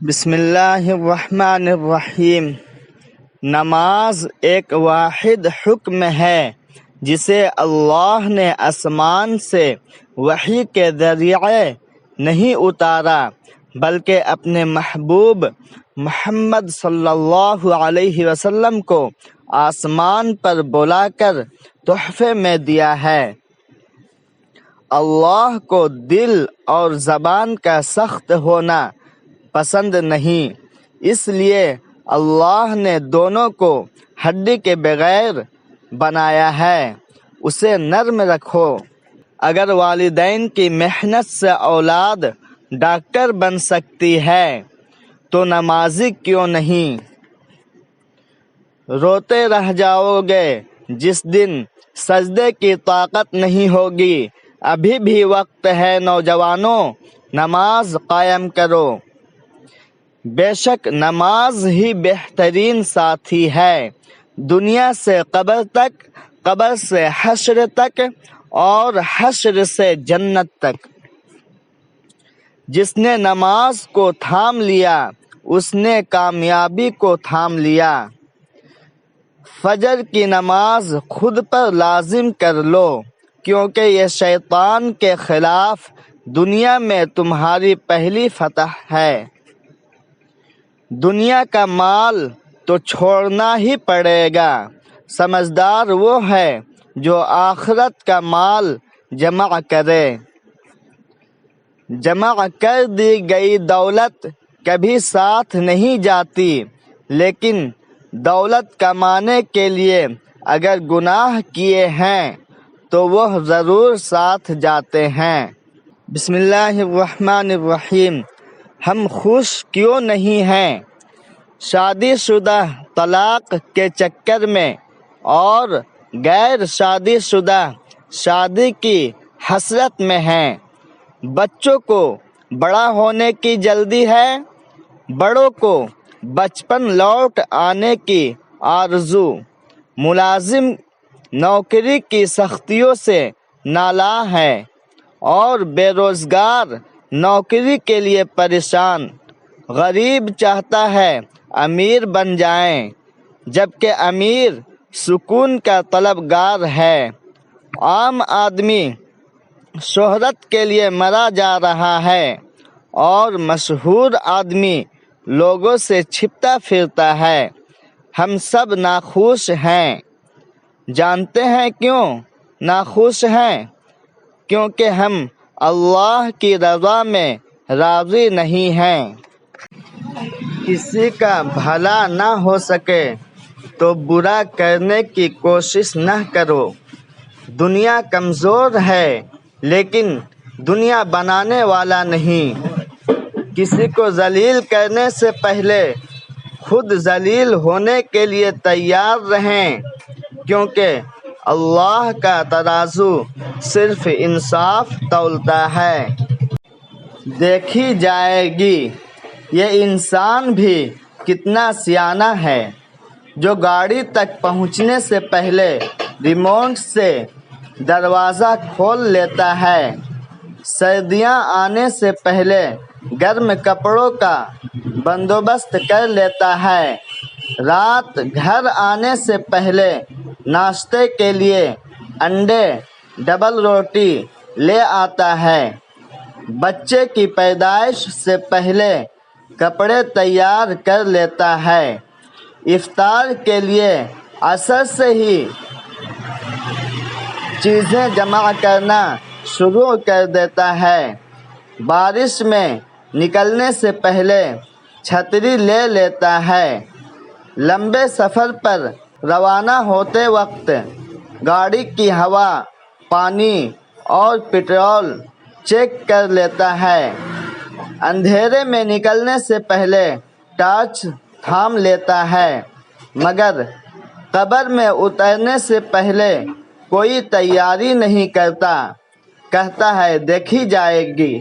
بسم اللہ الرحمن الرحیم۔ نماز ایک واحد حکم ہے جسے اللہ نے آسمان سے وحی کے ذریعے نہیں اتارا بلکہ اپنے محبوب محمد صلی اللہ علیہ وسلم کو آسمان پر بلا کر تحفے میں دیا ہے۔ اللہ کو دل اور زبان کا سخت ہونا پسند نہیں، اس لیے اللہ نے دونوں کو ہڈی کے بغیر بنایا ہے۔ اسے نرم رکھو۔ اگر والدین کی محنت سے اولاد ڈاکٹر بن سکتی ہے تو نمازی کیوں نہیں؟ روتے رہ جاؤ گے جس دن سجدے کی طاقت نہیں ہوگی۔ ابھی بھی وقت ہے نوجوانوں، نماز قائم کرو۔ بے شک نماز ہی بہترین ساتھی ہے، دنیا سے قبر تک، قبر سے حشر تک اور حشر سے جنت تک۔ جس نے نماز کو تھام لیا اس نے کامیابی کو تھام لیا۔ فجر کی نماز خود پر لازم کر لو، کیونکہ یہ شیطان کے خلاف دنیا میں تمہاری پہلی فتح ہے۔ دنیا کا مال تو چھوڑنا ہی پڑے گا، سمجھدار وہ ہے جو آخرت کا مال جمع کرے۔ جمع کر دی گئی دولت کبھی ساتھ نہیں جاتی، لیکن دولت کمانے کے لیے اگر گناہ کیے ہیں تو وہ ضرور ساتھ جاتے ہیں۔ بسم اللہ الرحمن الرحیم۔ ہم خوش کیوں نہیں ہیں؟ شادی شدہ طلاق کے چکر میں اور غیر شادی شدہ شادی کی حسرت میں ہیں۔ بچوں کو بڑا ہونے کی جلدی ہے، بڑوں کو بچپن لوٹ آنے کی آرزو۔ ملازم نوکری کی سختیوں سے نالاں ہے اور بے روزگار نوکری کے لیے پریشان۔ غریب چاہتا ہے امیر بن جائیں، جبکہ امیر سکون کا طلبگار ہے۔ عام آدمی شہرت کے لیے مرا جا رہا ہے اور مشہور آدمی لوگوں سے چھپتا پھرتا ہے۔ ہم سب ناخوش ہیں۔ جانتے ہیں کیوں ناخوش ہیں؟ کیونکہ ہم اللہ کی رضا میں راضی نہیں ہیں۔ کسی کا بھلا نہ ہو سکے تو برا کرنے کی کوشش نہ کرو۔ دنیا کمزور ہے لیکن دنیا بنانے والا نہیں۔ کسی کو ذلیل کرنے سے پہلے خود ذلیل ہونے کے لیے تیار رہیں، کیونکہ اللہ کا ترازو صرف انصاف تولتا ہے۔ دیکھی جائے گی یہ انسان بھی کتنا سیانہ ہے، جو گاڑی تک پہنچنے سے پہلے ریموٹ سے دروازہ کھول لیتا ہے، سردیاں آنے سے پہلے گرم کپڑوں کا بندوبست کر لیتا ہے، رات گھر آنے سے پہلے ناشتے کے لیے انڈے ڈبل روٹی لے آتا ہے، بچے کی پیدائش سے پہلے کپڑے تیار کر لیتا ہے، افطار کے لیے عصر سے ہی چیزیں جمع کرنا شروع کر دیتا ہے، بارش میں نکلنے سے پہلے چھتری لے لیتا ہے، لمبے سفر پر روانہ ہوتے وقت گاڑی کی ہوا، پانی اور پٹرول چیک کر لیتا ہے، اندھیرے میں نکلنے سے پہلے ٹارچ تھام لیتا ہے، مگر قبر میں اترنے سے پہلے کوئی تیاری نہیں کرتا، کہتا ہے دیکھی جائے گی۔